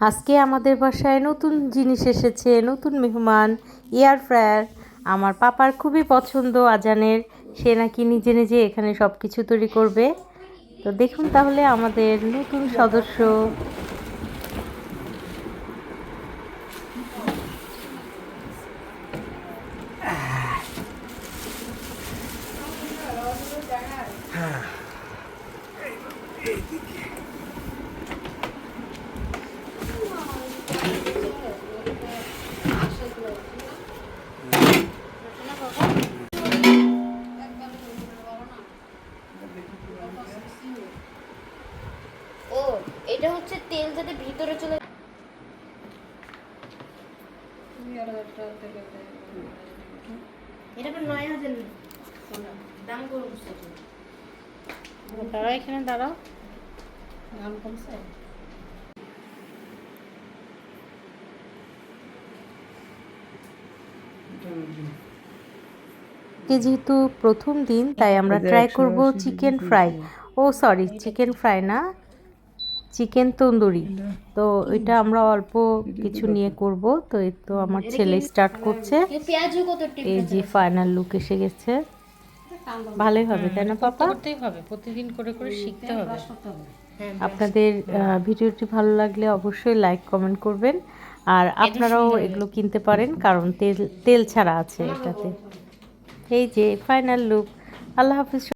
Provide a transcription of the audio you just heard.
আজকে আমাদের বাসায় নতুন জিনিস এসেছে, নতুন মেহমান, এয়ার ফ্রায়ার। আমার পাপার খুবই পছন্দ আজানের, সে নাকি নিজে নিজে এখানে সব কিছু তৈরি করবে। তো দেখুন তাহলে আমাদের নতুন সদস্য। ও এটা হচ্ছে তেল যাতে ভিতরে চলে। এটা তো ৯,০০০ দাম করে বসছে। দাঁড়াও, এখানে দাঁড়াও। দাম কমছে। যেহেতু প্রথম দিন তাই আমরা ট্রাই করব চিকেন ফ্রাই। ও সরি, চিকেন ফ্রাই না, চিকেন তন্দুরি। তো এটা আমরা অল্প কিছু নিয়ে করব। তো এই তো আমার ছেলে স্টার্ট করছে। পেঁয়াজও কত এই যে ফাইনাল লুক এসে গেছে। ভালোই হবে তাই না পাপা? করতেই হবে, প্রতিদিন করে করে শিখতে হবে। আপনাদের ভিডিওটি ভালো লাগলে অবশ্যই লাইক কমেন্ট করবেন। আর আপনারাও এগুলো কিনতে পারেন, কারণ তেল তেল ছাড়া আছে এটাতে। এই যে ফাইনাল লুক। আল্লাহ হাফিজ।